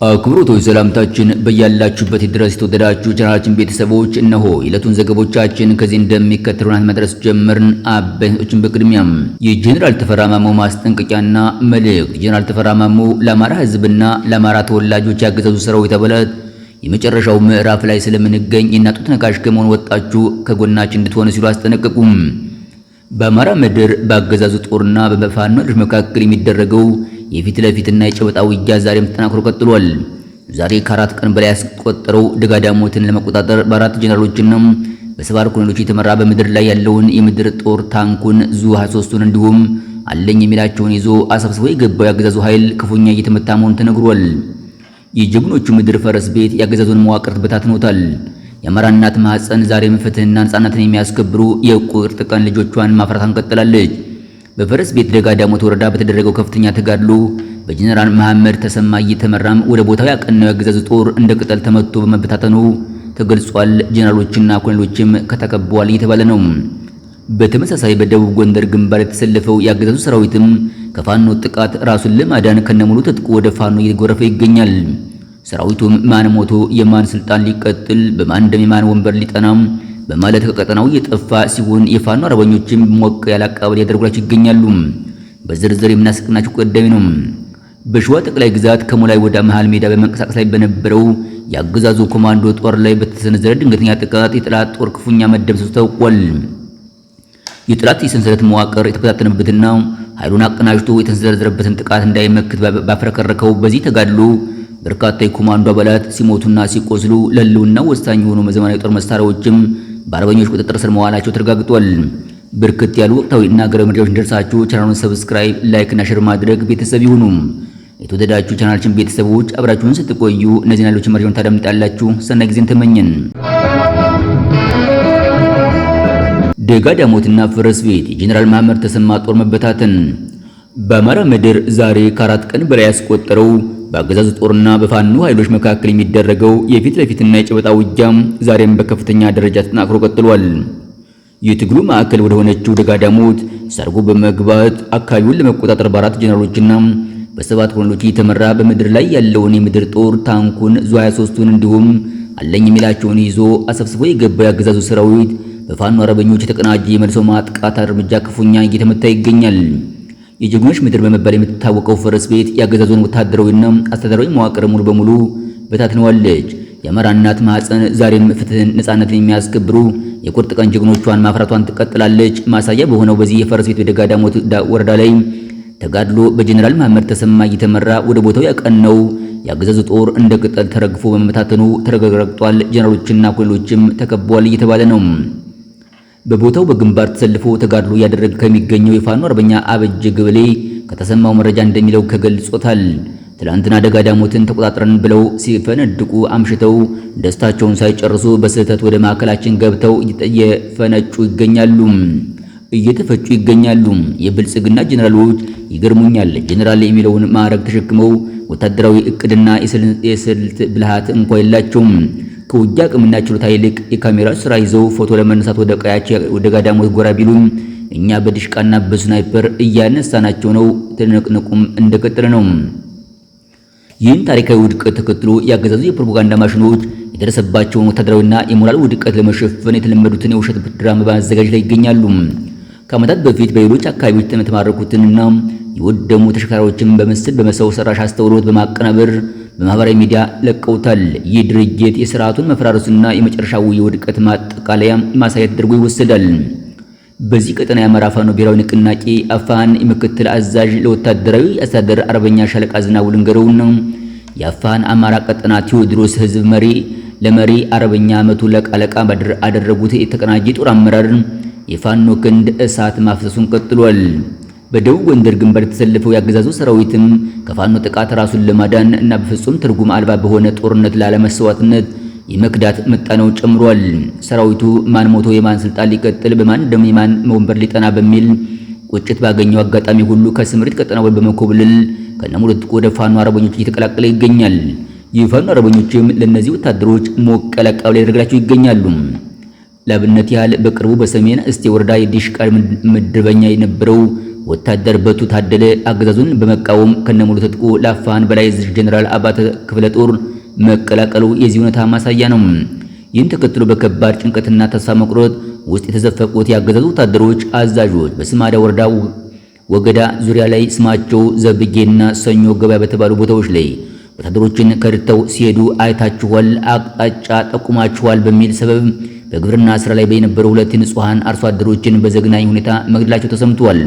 አክብሮታዊ ሰላምታችን በያላችሁበት ድረስ የተወደዳችሁ ቻናላችን ቤተሰቦች እነሆ የዕለቱን ዘገቦቻችን ከዚህ እንደሚከተሉን መድረስ ጀመርን። አበይቶችን በቅድሚያም የጄኔራል ተፈራ ማሞ ማስጠንቀቂያና መልእክት። ጄኔራል ተፈራ ማሞ ለአማራ ሕዝብና ለአማራ ተወላጆች ያገዛዙ ሰራዊት አባላት የመጨረሻው ምዕራፍ ላይ ስለምንገኝ የናጡት ነካሽ ከመሆን ወጣችሁ ከጎናችን እንድትሆኑ ሲሉ አስጠነቀቁም። በአማራ ምድር በአገዛዙ ጦርና በፋኖ መካከል የሚደረገው የፊት ለፊትና የጨበጣ ውጊያ ዛሬም ተጠናክሮ ቀጥሏል። ዛሬ ከአራት ቀን በላይ ያስቆጠረው ደጋዳሞትን ለመቆጣጠር በአራት ጀነራሎችና በሰባት ኮሎኔሎች የተመራ በምድር ላይ ያለውን የምድር ጦር ታንኩን ዙ-23ን እንዲሁም አለኝ የሚላቸውን ይዞ አሰብስቦ የገባው ያገዛዙ ኃይል ክፉኛ እየተመታ መሆኑ ተነግሯል። የጀግኖቹ ምድር ፈረስ ቤት ያገዛዙን መዋቅር ተበታትኖታል። የአማራ እናት ማህፀን ዛሬም ፍትህና ነጻነትን የሚያስከብሩ የቁርጥ ቀን ልጆቿን ማፍራቷን ቀጥላለች። በፈረስ ቤት ደጋዳሞት ወረዳ በተደረገው ከፍተኛ ተጋድሎ በጀነራል መሐመድ ተሰማ እየተመራም ወደ ቦታው ያቀናው ያገዛዙ ጦር እንደ ቅጠል ተመቶ በመበታተኑ ተገልጿል። ጀነራሎችና ኮሎኔሎችም ከተከበዋል እየተባለ ነው። በተመሳሳይ በደቡብ ጎንደር ግንባር የተሰለፈው ያገዛዙ ሰራዊትም ከፋኖ ጥቃት ራሱን ለማዳን ከነሙሉ ትጥቁ ወደ ፋኖ እየጎረፈ ይገኛል። ሰራዊቱም ማን ሞቶ የማን ስልጣን ሊቀጥል በማን ደም የማን ወንበር ሊጠናም በማለት ከቀጠናው እየጠፋ ሲሆን የፋኖ አርበኞችም ሞቅ ያለ አቀባበል ያደርጉላቸው ይገኛሉ። በዝርዝር የምናስቀናቸው ቀዳሚ ነው። በሸዋ ጠቅላይ ግዛት ከሞላይ ወደ መሃል ሜዳ በመንቀሳቀስ ላይ በነበረው የአገዛዙ ኮማንዶ ጦር ላይ በተሰነዘረ ድንገተኛ ጥቃት የጠላት ጦር ክፉኛ መደምሰሱ ታውቋል። የጠላት የሰንሰለት መዋቅር የተበታተነበትና ኃይሉን አቀናጅቶ የተሰነዘረበትን ጥቃት እንዳይመክት ባፍረከረከው በዚህ ተጋድሎ በርካታ የኮማንዶ አባላት ሲሞቱና ሲቆስሉ ለህልውና ወሳኝ የሆኑ ዘመናዊ ጦር መሳሪያዎችም በአርበኞች ቁጥጥር ስር መዋላቸው ተረጋግጧል። በርከት ያሉ ወቅታዊና ሀገራዊ መረጃዎች እንዲደርሳችሁ ቻናሉን ሰብስክራይብ፣ ላይክ እና ሼር ማድረግ ቤተሰብ ይሁኑ። የተወደዳችሁ ቻናላችን ቤተሰቦች አብራችሁን ስትቆዩ እነዚህና ሌሎች መረጃዎችን ታዳምጣላችሁ። ሰናይ ጊዜን ተመኘን። ደጋዳሞትና ፈረስ ቤት የጄኔራል መሐመድ ተሰማ ጦር መበታተን። በአማራ ምድር ዛሬ ከአራት ቀን በላይ ያስቆጠረው በአገዛዙ ጦርና በፋኖ ኃይሎች መካከል የሚደረገው የፊት ለፊትና የጨበጣ ውጊያ ዛሬም በከፍተኛ ደረጃ ተጠናክሮ ቀጥሏል። የትግሉ ማዕከል ወደ ሆነችው ደጋዳሞት ሰርጎ በመግባት አካባቢውን ለመቆጣጠር በአራት ጀነራሎችና በሰባት ኮሎኔሎች የተመራ በምድር ላይ ያለውን የምድር ጦር ታንኩን ዙ-23ን እንዲሁም አለኝ የሚላቸውን ይዞ አሰብስቦ የገባው የአገዛዙ ሰራዊት በፋኖ አርበኞች የተቀናጀ የመልሶ ማጥቃት እርምጃ ክፉኛ እየተመታ ይገኛል። የጀግኖች ምድር በመባል የምትታወቀው ፈረስ ቤት ያገዛዙን ወታደራዊና አስተዳደራዊ መዋቅር ሙሉ በሙሉ በታትነዋለች። የአማራ እናት ማህፀን ዛሬም ፍትህን፣ ነጻነትን የሚያስከብሩ የቁርጥ ቀን ጀግኖቿን ማፍራቷን ትቀጥላለች። ማሳያ በሆነው በዚህ የፈረስ ቤት ደጋዳሞት ወረዳ ላይ ተጋድሎ በጀኔራል መሐመድ ተሰማ እየተመራ ወደ ቦታው ያቀናው ያገዛዙ ጦር እንደ ቅጠል ተረግፎ በመበታተኑ ተረጋግጧል። ጀነራሎችና ኮሎኔሎችም ተከበዋል እየተባለ ነው። በቦታው በግንባር ተሰልፎ ተጋድሎ ያደረገ ከሚገኘው የፋኖ አርበኛ አበጀ ገበሌ ከተሰማው መረጃ እንደሚለው ከገልጾታል። ትላንትና ደጋዳሞትን ተቆጣጥረን ብለው ሲፈነድቁ አምሽተው ደስታቸውን ሳይጨርሱ በስህተት ወደ ማዕከላችን ገብተው እየተፈጩ ይገኛሉ። የብልጽግና ጀነራሎች ይገርሙኛል። ጀነራል የሚለውን ማዕረግ ተሸክመው ወታደራዊ እቅድና የስልት ብልሃት እንኳን የላቸውም። ከውጊያ አቅምና ችሎታ ይልቅ የካሜራ ስራ ይዘው ፎቶ ለመነሳት ወደ ቀያቸው ወደ ጋዳሞት ጎራ ቢሉም እኛ በዲሽቃና በስናይፐር እያነሳናቸው ነው። ተነቅነቁም እንደቀጠለ ነው። ይህን ታሪካዊ ውድቀት ተከትሎ ያገዛዙ የፕሮፓጋንዳ ማሽኖች የደረሰባቸውን ወታደራዊና የሞራል ውድቀት ለመሸፈን የተለመዱትን የውሸት ድራማ በማዘጋጀት ላይ ይገኛሉ። ከዓመታት በፊት በሌሎች አካባቢዎች የተማረኩትንና የወደሙ ተሽከርካሪዎችን በምስል በሰው ሰራሽ አስተውሎት በማቀናበር በማህበራዊ ሚዲያ ለቀውታል። ይህ ድርጅት የሥርዓቱን መፈራረስና የመጨረሻው የውድቀት ማጠቃለያ ማሳያ ተደርጎ ይወሰዳል። በዚህ ቀጠና የአማራ ፋኖ ብሔራዊ ንቅናቄ አፋን የምክትል አዛዥ ለወታደራዊ አስተዳደር አርበኛ ሻለቃ ዝናቡ ልንገረውና የአፋን አማራ ቀጠና ቴዎድሮስ ህዝብ መሪ ለመሪ አርበኛ መቶ ለቃለቃ አደረጉት የተቀናጀ ጦር አመራር የፋኖ ክንድ እሳት ማፍሰሱን ቀጥሏል። በደቡብ ጎንደር ግንባር የተሰለፈው ያገዛዙ ሰራዊትም ከፋኖ ጥቃት ራሱን ለማዳን እና በፍጹም ትርጉም አልባ በሆነ ጦርነት ላለመስዋዕትነት የመክዳት ምጣኔውን ጨምሯል። ሰራዊቱ ማን ሞቶ የማን ስልጣን ሊቀጥል በማን ደም የማን ወንበር ሊጠና በሚል ቁጭት ባገኘው አጋጣሚ ሁሉ ከስምሪት ቀጠና በመኮብለል ከነሙሉ ትጥቁ ወደ ፋኖ አርበኞች እየተቀላቀለ ይገኛል። የፋኖ አርበኞችም ለነዚህ ወታደሮች ሞቅ ያለ አቀባበል ያደርግላቸው ይገኛሉ። ለአብነት ያህል በቅርቡ በሰሜን እስቴ ወረዳ የዲሽቃ ምድበኛ የነበረው ወታደር በቱ ታደለ አገዛዙን በመቃወም ከነሙሉ ትጥቁ ላፋን በላይ ጀነራል አባተ ክፍለ ጦር መቀላቀሉ የዚህ ሁኔታ ማሳያ ነው። ይህን ተከትሎ በከባድ ጭንቀትና ተስፋ መቁረጥ ውስጥ የተዘፈቁት የአገዛዙ ወታደሮች አዛዦች በስማዳ ወረዳ ወገዳ ዙሪያ ላይ ስማቸው ዘብጌና ሰኞ ገበያ በተባሉ ቦታዎች ላይ ወታደሮችን ከድተው ሲሄዱ አይታችኋል፣ አቅጣጫ ጠቁማችኋል በሚል ሰበብ በግብርና ስራ ላይ በነበሩ ሁለት ንጹሃን አርሶ አደሮችን በዘግናኝ ሁኔታ መግደላቸው ተሰምቷል።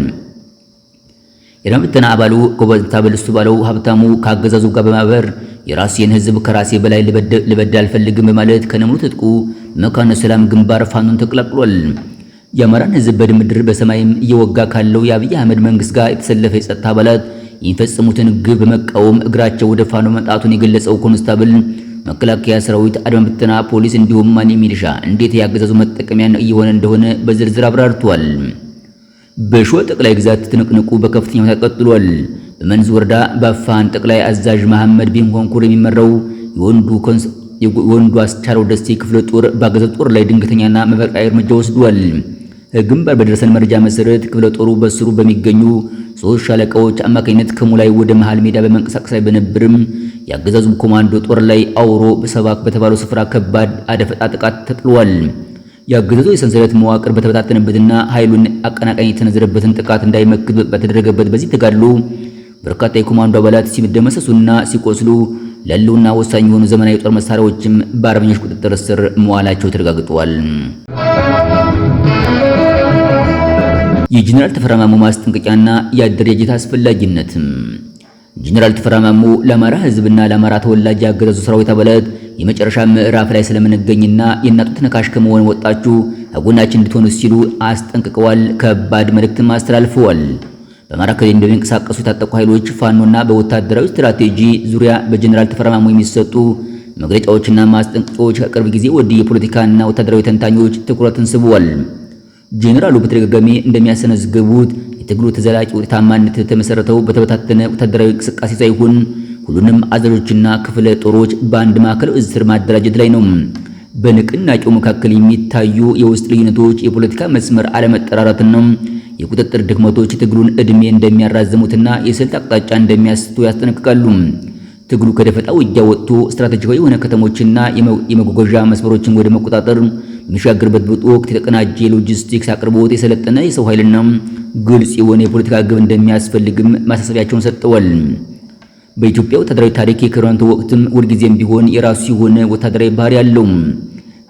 የአድማ አባሉ ኮንስታብል እሱ ባለው ሀብታሙ ከአገዛዙ ጋር በማበር የራሴን ህዝብ ከራሴ በላይ ልበድ አልፈልግም በማለት ከነሙሉ ትጥቁ መካነ ሰላም ግንባር ፋኖን ተቀላቅሏል። የአማራን ህዝብ በድምድር በሰማይም እየወጋ ካለው የአብይ አህመድ መንግስት ጋር የተሰለፈ የጸጥታ አባላት የሚፈጽሙትን ግብ በመቃወም እግራቸው ወደ ፋኖ መጣቱን የገለጸው ኮንስታብል መከላከያ ሰራዊት፣ አድማ ብተና፣ ፖሊስ እንዲሁም ማኒ ሚሊሻ እንዴት ያገዛዙ መጠቀሚያ እየሆነ እንደሆነ በዝርዝር አብራርቷል። በሸዋ ጠቅላይ ግዛት ትንቅንቁ በከፍተኛ ሁኔታ ቀጥሏል። በመንዝ ወረዳ በአፋን ጠቅላይ አዛዥ መሐመድ ቢን ኮንኩር የሚመራው የወንዱ አስቻለው ደሴ ክፍለ ጦር በአገዛዙ ጦር ላይ ድንገተኛና መብረቃዊ እርምጃ ወስዷል። ግንባር በደረሰን መረጃ መሰረት ክፍለ ጦሩ በስሩ በሚገኙ 3 ሻለቃዎች አማካኝነት ከሙላይ ወደ መሃል ሜዳ በመንቀሳቀስ ላይ በነበርም የአገዛዙ ኮማንዶ ጦር ላይ አውሮ በሰባክ በተባለው ስፍራ ከባድ አደፈጣ ጥቃት ተጥሏል። የአገዛዙ የሰንሰለት መዋቅር በተበታተነበትና ኃይሉን አቀናቃኝ የተነዘረበትን ጥቃት እንዳይመክት በተደረገበት በዚህ ተጋድሎ በርካታ የኮማንዶ አባላት ሲደመሰሱና ሲቆስሉ ለህልውና ወሳኝ የሆኑ ዘመናዊ የጦር መሳሪያዎችም በአርበኞች ቁጥጥር ስር መዋላቸው ተረጋግጧል። የጀነራል ተፈራ ማሞ ማስጠንቀቂያና የአደረጃጀት አስፈላጊነት። ጀነራል ተፈራ ማሞ ለአማራ ህዝብና ለአማራ ተወላጅ የአገዛዙ ሰራዊት አባላት የመጨረሻ ምዕራፍ ላይ ስለምንገኝና የእናጡት ነካሽ ከመሆን ወጣችሁ ከጎናችን እንድትሆኑ ሲሉ አስጠንቅቀዋል። ከባድ መልእክትም አስተላልፈዋል። በአማራ ክልል እንደሚንቀሳቀሱ የታጠቁ ኃይሎች ፋኖና በወታደራዊ ስትራቴጂ ዙሪያ በጀነራል ተፈራ ማሞ የሚሰጡ መግለጫዎችና ማስጠንቀቂያዎች ከቅርብ ጊዜ ወዲህ የፖለቲካና ወታደራዊ ተንታኞች ትኩረትን ስበዋል። ጀነራሉ በተደጋጋሚ እንደሚያስነዝገቡት የትግሉ ተዘላቂ ውጤታማነት የተመሰረተው በተበታተነ ወታደራዊ እንቅስቃሴ ሳይሆን ሁሉንም አዛዦችና ክፍለ ጦሮች በአንድ ማዕከላዊ እዝ ስር ማደራጀት ላይ ነው። በንቅናቄው መካከል የሚታዩ የውስጥ ልዩነቶች፣ የፖለቲካ መስመር አለመጠራራትና የቁጥጥር ድክመቶች ትግሉን እድሜ እንደሚያራዝሙትና የስልት አቅጣጫ እንደሚያስቱ ያስጠነቅቃሉ። ትግሉ ከደፈጣ ውጊያ ወጥቶ ስትራቴጂካዊ የሆነ ከተሞችና የመጓጓዣ መስመሮችን ወደ መቆጣጠር የሚሻገርበት ወቅት የተቀናጀ የሎጂስቲክስ አቅርቦት፣ የሰለጠነ የሰው ኃይልና ግልጽ የሆነ የፖለቲካ ግብ እንደሚያስፈልግም ማሳሰቢያቸውን ሰጥተዋል። በኢትዮጵያ ወታደራዊ ታሪክ የክረምቱ ወቅትም ሁልጊዜም ቢሆን የራሱ የሆነ ወታደራዊ ባህሪ ያለው።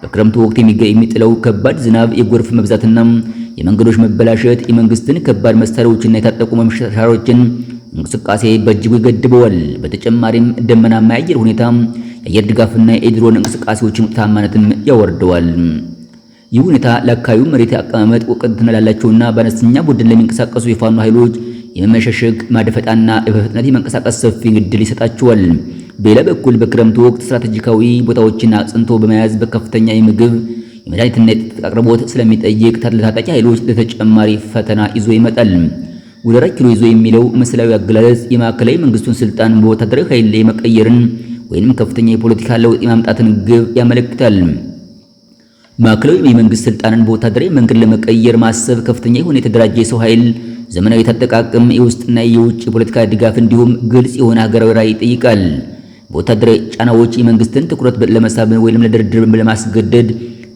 በክረምቱ ወቅት የሚጥለው ከባድ ዝናብ፣ የጎርፍ መብዛትና የመንገዶች መበላሸት የመንግስትን ከባድ መሳሪያዎችና የታጠቁ መምሻሻሮችን እንቅስቃሴ በእጅጉ ይገድበዋል። በተጨማሪም ደመናማ የአየር ሁኔታ የአየር ድጋፍና የድሮን እንቅስቃሴዎችን ውጤታማነትን ያወርደዋል። ይህ ሁኔታ ለአካባቢው መሬት አቀማመጥ ወቅትና ላላቸውና በአነስተኛ ቡድን ለሚንቀሳቀሱ የፋኖ ኃይሎች የመመሸሸግ ማደፈጣና በፍጥነት የመንቀሳቀስ ሰፊ ዕድል ይሰጣቸዋል። በሌላ በኩል በክረምቱ ወቅት ስትራቴጂካዊ ቦታዎችን አጽንቶ በመያዝ በከፍተኛ የምግብ የመድኃኒትና የትጥቅ አቅርቦት ስለሚጠይቅ ለታጣቂ ኃይሎች ለተጨማሪ ፈተና ይዞ ይመጣል። ወደ 4 ኪሎ ይዞ የሚለው ምስላዊ አገላለጽ የማዕከላዊ መንግስቱን ስልጣን በወታደራዊ ኃይል የመቀየርን ወይንም ከፍተኛ የፖለቲካ ለውጥ የማምጣትን ግብ ያመለክታል። ማዕከላዊ የመንግስት ስልጣንን በወታደራዊ መንገድ ለመቀየር ማሰብ ከፍተኛ የሆነ የተደራጀ የሰው ኃይል፣ ዘመናዊ አጠቃቀም፣ የውስጥና የውጭ የፖለቲካ ድጋፍ እንዲሁም ግልጽ የሆነ ሀገራዊ ራዕይ ይጠይቃል። በወታደራዊ ጫናዎች የመንግስትን ትኩረት ለመሳብ ወይንም ለድርድር ለማስገደድ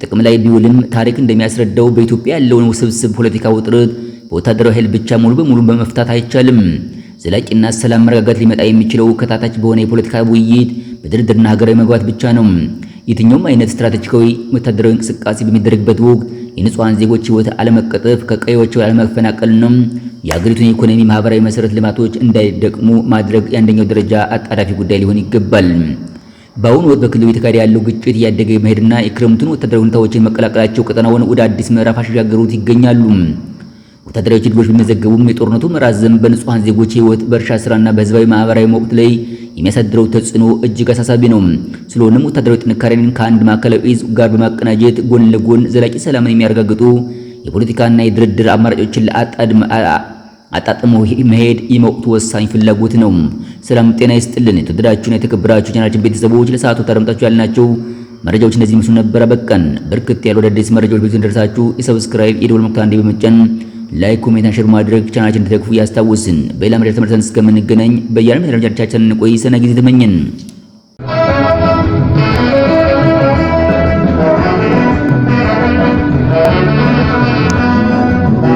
ጥቅም ላይ ቢውልም ታሪክ እንደሚያስረዳው በኢትዮጵያ ያለውን ውስብስብ ፖለቲካ ውጥረት በወታደራዊ ኃይል ብቻ ሙሉ በሙሉ በመፍታት አይቻልም። ዘላቂና ሰላም መረጋጋት ሊመጣ የሚችለው ከታች በሆነ የፖለቲካ ውይይት፣ በድርድርና ሀገራዊ መግባት ብቻ ነው። የትኛውም አይነት ስትራቴጂካዊ ወታደራዊ እንቅስቃሴ በሚደረግበት ወቅት የንጹሃን ዜጎች ህይወት አለመቀጠፍ፣ ከቀያቸው አለመፈናቀል ነው። የሀገሪቱን የኢኮኖሚ ማህበራዊ መሰረት ልማቶች እንዳይደቅሙ ማድረግ የአንደኛው ደረጃ አጣዳፊ ጉዳይ ሊሆን ይገባል። በአሁኑ ወቅት በክልሉ የተካሄደ ያለው ግጭት እያደገ መሄድና የክረምቱን ወታደራዊ ሁኔታዎችን መቀላቀላቸው ቀጠናውን ወደ አዲስ ምዕራፍ አሸጋገሩት ይገኛሉ። ወታደራዊ ድሎች ቢመዘገቡም የጦርነቱ መራዘም በንጹሃን ዜጎች ህይወት፣ በእርሻ ስራና በህዝባዊ ማህበራዊ ወቅት ላይ የሚያሳድረው ተጽዕኖ እጅግ አሳሳቢ ነው። ስለሆነም ወታደራዊ ጥንካሬን ከአንድ ማዕከላዊ እዝ ጋር በማቀናጀት ጎን ለጎን ዘላቂ ሰላምን የሚያረጋግጡ የፖለቲካና የድርድር አማራጮችን አጣጥሞ መሄድ የወቅቱ ወሳኝ ፍላጎት ነው። ሰላም ጤና ይስጥልን። የተወደዳችሁና የተከበራችሁ ቻናላችን ቤተሰቦች ለሰዓቱ ታደምጣችሁ ያልናቸው መረጃዎች እነዚህ ምስሉ ነበር። በቀን በርከት ያሉ አዳዲስ መረጃዎች እንደደረሳችሁ የሰብስክራይብ የደወል ምልክቱን በመጫን ላይክ፣ ኮሜንት፣ ሼር ማድረግ ቻናላችንን እንድትደግፉ ያስታውስን። በሌላ መረጃ ተመልሰን እስከምንገናኝ በያለም ደረጃችን ቆይ ሰነ ጊዜ ተመኘን።